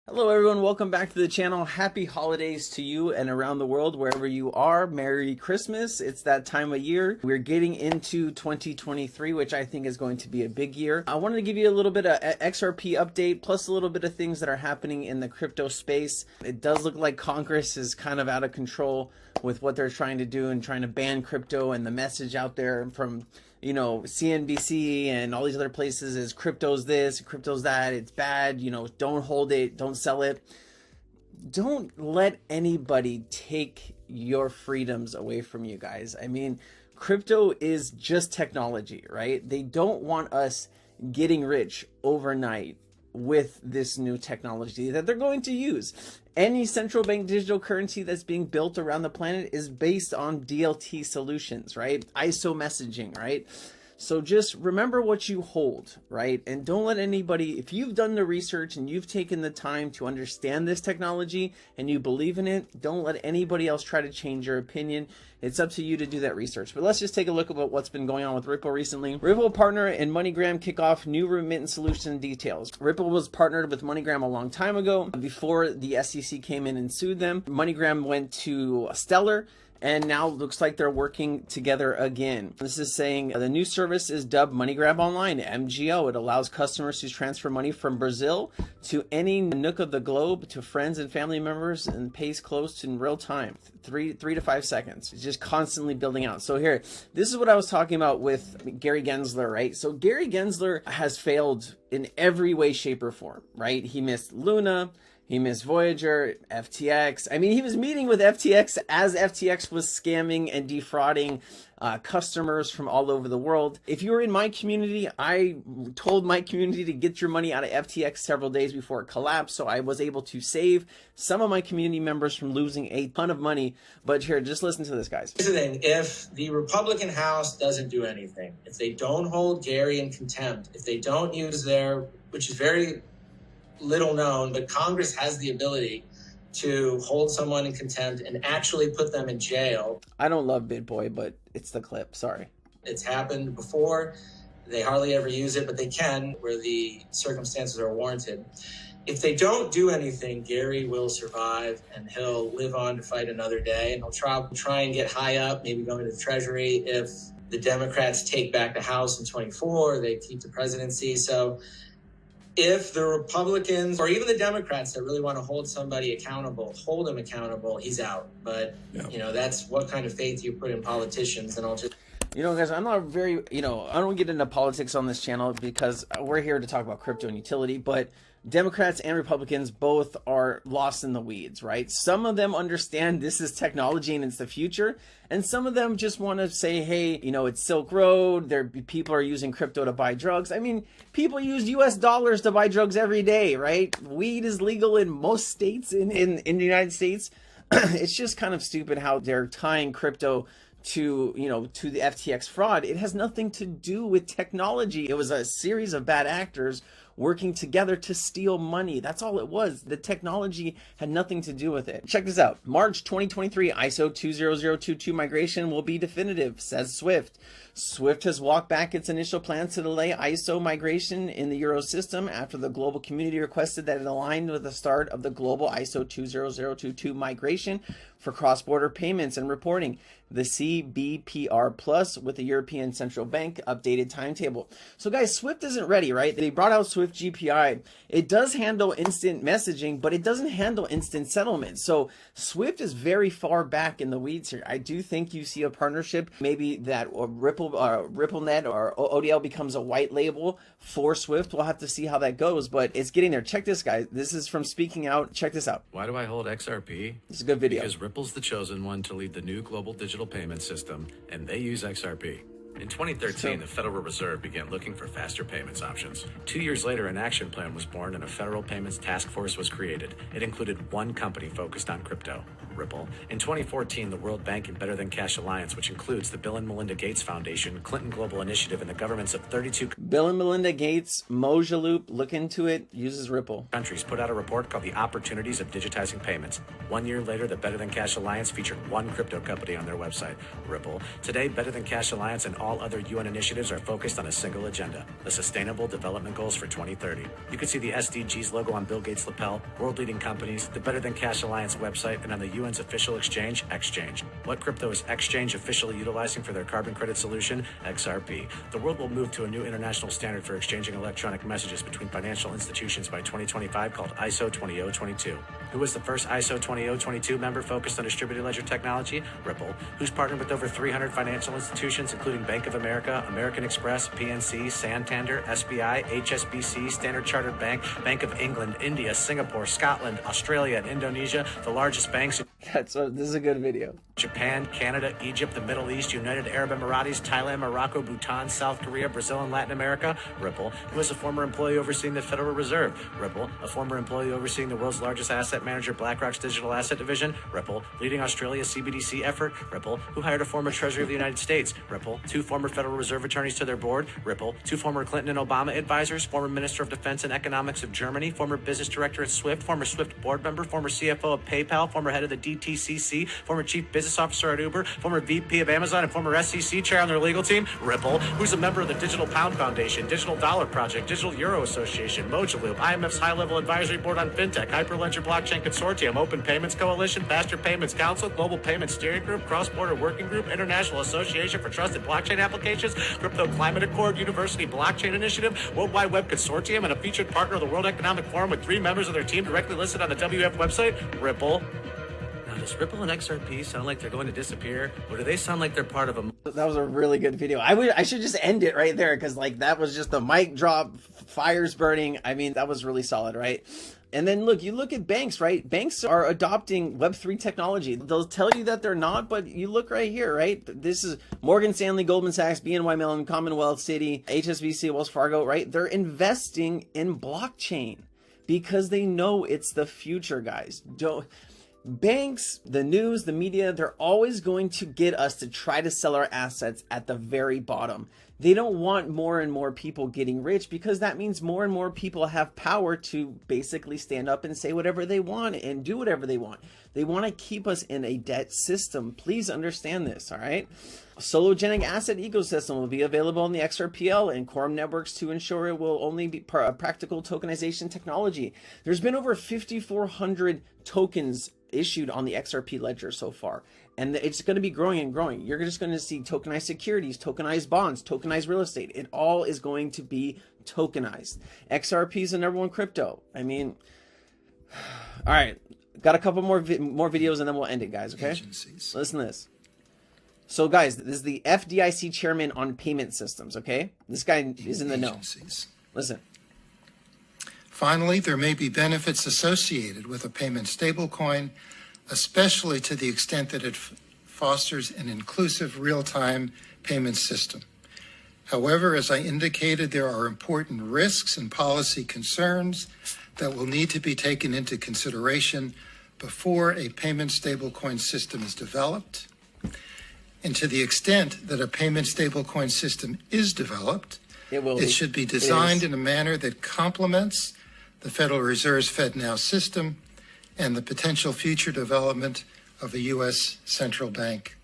Hello everyone, welcome back to the channel. Happy holidays to you and around the world, wherever you are. Merry Christmas. It's that time of year. We're getting into 2023, which I think is going to be a big year. I wanted to give you a little bit of XRP update, plus a little bit of things that are happening in the crypto space. It does look like Congress is kind of out of control with what they're trying to do and trying to ban crypto, and the message out there from CNBC and all these other places is crypto's this, crypto's that, it's bad, don't hold it, don't sell it. Don't let anybody take your freedoms away from you guys. I mean, crypto is just technology, right? They don't want us getting rich overnight with this new technology that they're going to use. Any central bank digital currency that's being built around the planet is based on DLT solutions, right? ISO messaging, right? So just remember what you hold, right? And don't let anybody, if you've done the research and you've taken the time to understand this technology and you believe in it, don't let anybody else try to change your opinion. It's up to you to do that research. But let's just take a look at what's been going on with Ripple recently. Ripple partner and MoneyGram kick off new remittance solution details. Ripple was partnered with MoneyGram a long time ago before the SEC came in and sued them. MoneyGram went to Stellar, and now looks like they're working together again. This is saying the new service is dubbed MoneyGram Online, MGO. It allows customers to transfer money from Brazil to any nook of the globe to friends and family members and pays close to in real time, 3 to 5 seconds. It's just constantly building out. So here, this is what I was talking about with Gary Gensler, right? So Gary Gensler has failed in every way, shape, or form, right? He missed Luna. He missed Voyager, FTX. I mean, he was meeting with FTX as FTX was scamming and defrauding customers from all over the world. If you were in my community, I told my community to get your money out of FTX several days before it collapsed. So I was able to save some of my community members from losing a ton of money. But here, just listen to this, guys. Here's the thing. If the Republican House doesn't do anything, if they don't hold Gary in contempt, if they don't use their, which is very little known, but Congress has the ability to hold someone in contempt and actually put them in jail. I don't love BitBoy, but it's the clip. Sorry. It's happened before. They hardly ever use it, but they can where the circumstances are warranted. If they don't do anything, Gary will survive and he'll live on to fight another day, and he'll try and get high up, maybe go into the Treasury. If the Democrats take back the House in 24, they keep the presidency. So if the Republicans or even the Democrats that really want to hold somebody accountable, hold him accountable, he's out. But, that's what kind of faith you put in politicians. And I'll just... guys, I'm not very, I don't get into politics on this channel because we're here to talk about crypto and utility, but Democrats and Republicans both are lost in the weeds, right? Some of them understand this is technology and it's the future. And some of them just want to say, hey, it's Silk Road. People are using crypto to buy drugs. I mean, people use US dollars to buy drugs every day, right? Weed is legal in most states in the United States. It's just kind of stupid how they're tying crypto to the FTX fraud. It has nothing to do with technology. It was a series of bad actors working together to steal money. That's all it was. The technology had nothing to do with it. Check this out. March 2023 ISO 20022 migration will be definitive, says Swift. Swift has walked back its initial plans to delay ISO migration in the Euro system after the global community requested that it aligned with the start of the global ISO 20022 migration for cross-border payments and reporting. The CBPR Plus with the European Central Bank updated timetable. So guys, Swift isn't ready, right? They brought out Swift GPI. It does handle instant messaging, but it doesn't handle instant settlement. So Swift is very far back in the weeds here. I do think you see a partnership, maybe that RippleNet or ODL becomes a white label for Swift. We'll have to see how that goes, but it's getting there. Check this, guys. This is from Speaking Out. Check this out. Why do I hold XRP? It's a good video. Because Ripple's the chosen one to lead the new global digital payment system, and they use XRP. In 2013, the Federal Reserve began looking for faster payments options. 2 years later, an action plan was born and a federal payments task force was created. It included one company focused on crypto, Ripple. In 2014, the World Bank and Better Than Cash Alliance, which includes the Bill and Melinda Gates Foundation, Clinton Global Initiative, and the governments of 32 Bill and Melinda Gates, Moja Loop, look into it, uses Ripple. countries, put out a report called The Opportunities of Digitizing Payments. 1 year later, the Better Than Cash Alliance featured one crypto company on their website, Ripple. Today, Better Than Cash Alliance and all other UN initiatives are focused on a single agenda, the Sustainable Development Goals for 2030. You can see the SDGs logo on Bill Gates' lapel, world-leading companies, the Better Than Cash Alliance website, and on the UN's official exchange, Exchange. What crypto is Exchange officially utilizing for their carbon credit solution? XRP. The world will move to a new international standard for exchanging electronic messages between financial institutions by 2025 called ISO 20022. Who was the first ISO 20022 member focused on distributed ledger technology? Ripple. Who's partnered with over 300 financial institutions, including Bank of America, American Express, PNC, Santander, SBI, HSBC, Standard Chartered Bank, Bank of England, India, Singapore, Scotland, Australia, and Indonesia, the largest banks in This is a good video. Japan, Canada, Egypt, the Middle East, United Arab Emirates, Thailand, Morocco, Bhutan, South Korea, Brazil, and Latin America. Ripple. Who was a former employee overseeing the Federal Reserve? Ripple. A former employee overseeing the world's largest asset manager, BlackRock's digital asset division? Ripple. Leading Australia's CBDC effort? Ripple. Who hired a former Treasury of the United States? Ripple. 2 former Federal Reserve attorneys to their board? Ripple. 2 former Clinton and Obama advisors? Former Minister of Defense and Economics of Germany? Former business director at Swift? Former Swift board member? Former CFO of PayPal? Former head of the DTCC? Former chief business officer at Uber? Former VP of Amazon and former SEC chair on their legal team? Ripple. Who's a member of the Digital Pound Foundation, Digital Dollar Project, Digital Euro Association, Moja Loop, IMF's high-level advisory board on fintech, Hyperledger Blockchain Consortium, Open Payments Coalition, Faster Payments Council, Global Payments Steering Group, Cross-Border Working Group, International Association for Trusted Blockchain Applications, Crypto Climate Accord, University Blockchain Initiative, World Wide Web Consortium, and a featured partner of the World Economic Forum with 3 members of their team directly listed on the WF website? Ripple. Now, does Ripple and XRP sound like they're going to disappear, or do they sound like they're part of a... That was a really good video. I should just end it right there, because like that was just the mic drop, fires burning. I mean, that was really solid, right? And then look, you look at banks, right? Banks are adopting Web3 technology. They'll tell you that they're not, but you look right here, right? This is Morgan Stanley, Goldman Sachs, BNY Mellon, Commonwealth, Citi, HSBC, Wells Fargo, right? They're investing in blockchain because they know it's the future, guys. Banks, the news, the media, they're always going to get us to try to sell our assets at the very bottom. They don't want more and more people getting rich, because that means more and more people have power to basically stand up and say whatever they want and do whatever they want. They want to keep us in a debt system. Please understand this, all right? Sologenic asset ecosystem will be available on the XRPL and Quorum networks to ensure it will only be practical tokenization technology. There's been over 5,400 tokens issued on the XRP ledger so far, and it's going to be growing and growing. You're just going to see tokenized securities, tokenized bonds, tokenized real estate. It all is going to be tokenized. XRP is the #1 crypto. I mean, all right, got a couple more videos and then we'll end it, guys. Okay, agencies. Listen to this. So guys, this is the FDIC chairman on payment systems. Okay, this guy is in the know. Listen. Finally, there may be benefits associated with a payment stablecoin, especially to the extent that it fosters an inclusive real-time payment system. However, as I indicated, there are important risks and policy concerns that will need to be taken into consideration before a payment stablecoin system is developed. And to the extent that a payment stablecoin system is developed, it should be designed in a manner that complements the Federal Reserve's FedNow system and the potential future development of a U.S. central bank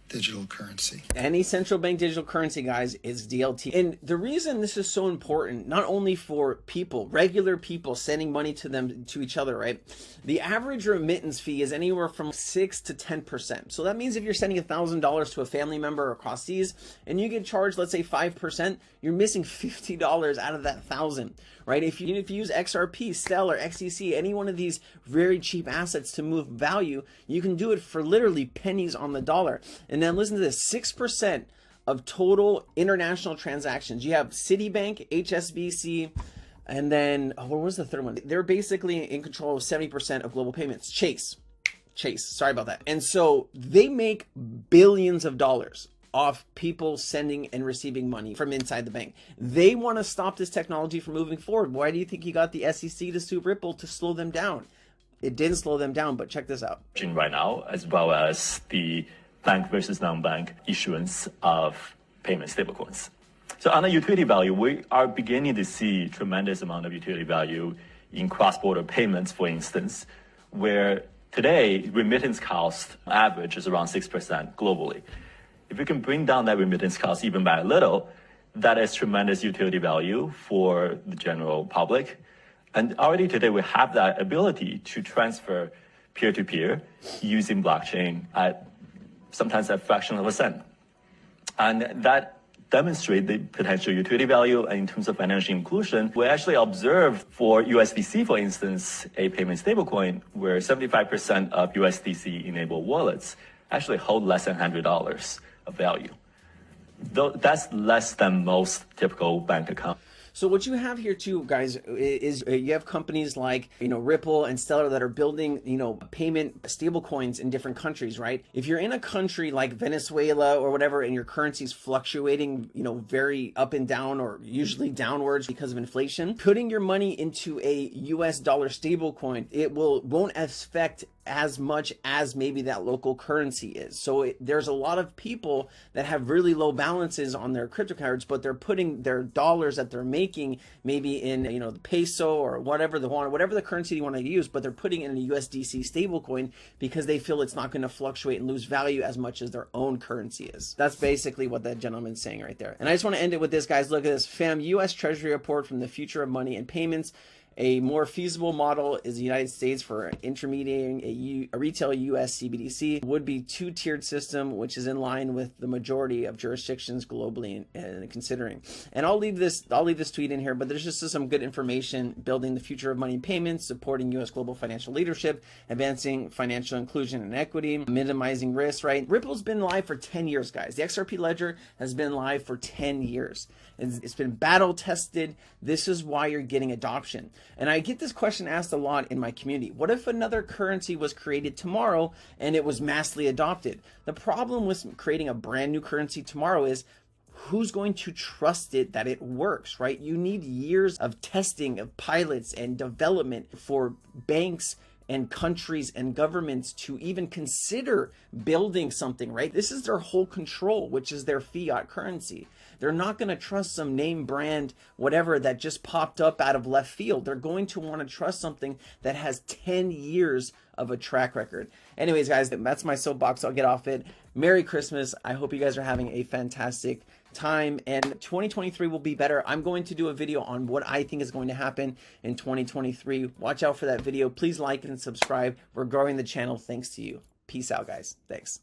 digital currency. Any central bank digital currency, guys, is DLT. And the reason this is so important, not only for people, regular people sending money to each other, right? The average remittance fee is anywhere from 6 to 10%. So that means if you're sending $1,000 to a family member across seas and you get charged, let's say 5%, you're missing $50 out of that 1,000, right? If you use XRP, Stellar, XEC, any one of these very cheap assets to move value, you can do it for literally pennies on the dollar. And then listen to this, 6% of total international transactions. You have Citibank, HSBC, and then, what was the third one? They're basically in control of 70% of global payments. Chase, sorry about that. And so they make billions of dollars off people sending and receiving money from inside the bank. They want to stop this technology from moving forward. Why do you think you got the SEC to sue Ripple to slow them down? It didn't slow them down, but check this out. Right now, as well as the bank versus non-bank issuance of payment stablecoins. So on the utility value, we are beginning to see tremendous amount of utility value in cross-border payments, for instance, where today remittance cost average is around 6% globally. If we can bring down that remittance cost even by a little, that is tremendous utility value for the general public. And already today we have that ability to transfer peer-to-peer using blockchain at sometimes a fraction of a cent. And that demonstrate the potential utility value. And in terms of financial inclusion, we actually observed for USDC, for instance, a payment stablecoin where 75% of USDC-enabled wallets actually hold less than $100 of value. Though that's less than most typical bank accounts. So what you have here too, guys, is you have companies like, Ripple and Stellar that are building, payment stable coins in different countries, right? If you're in a country like Venezuela or whatever, and your currency is fluctuating, very up and down or usually downwards because of inflation, putting your money into a US dollar stable coin, it won't affect as much as maybe that local currency is. So there's a lot of people that have really low balances on their crypto cards, but they're putting their dollars that they're making maybe in the peso or whatever the currency they want to use, but they're putting it in a USDC stablecoin because they feel it's not going to fluctuate and lose value as much as their own currency is. That's basically what that gentleman's saying right there. And I just want to end it with this, guys. Look at this. Fam, US Treasury report from the future of money and payments. A more feasible model is the United States for intermediating a retail US CBDC. Would be two-tiered system, which is in line with the majority of jurisdictions globally and considering. And I'll leave this tweet in here, but there's just some good information: building the future of money and payments, supporting US global financial leadership, advancing financial inclusion and equity, minimizing risk, right? Ripple's been live for 10 years, guys. The XRP ledger has been live for 10 years. It's been battle tested. This is why you're getting adoption. And I get this question asked a lot in my community. What if another currency was created tomorrow and it was massively adopted? The problem with creating a brand new currency tomorrow is who's going to trust it that it works, right? You need years of testing, of pilots and development for banks and countries and governments to even consider building something, right? This is their whole control, which is their fiat currency. They're not going to trust some name brand, whatever, that just popped up out of left field. They're going to want to trust something that has 10 years of a track record. Anyways, guys, that's my soapbox. I'll get off it. Merry Christmas. I hope you guys are having a fantastic time, and 2023 will be better. I'm going to do a video on what I think is going to happen in 2023. Watch out for that video. Please like and subscribe. We're growing the channel thanks to you. Peace out, guys. Thanks.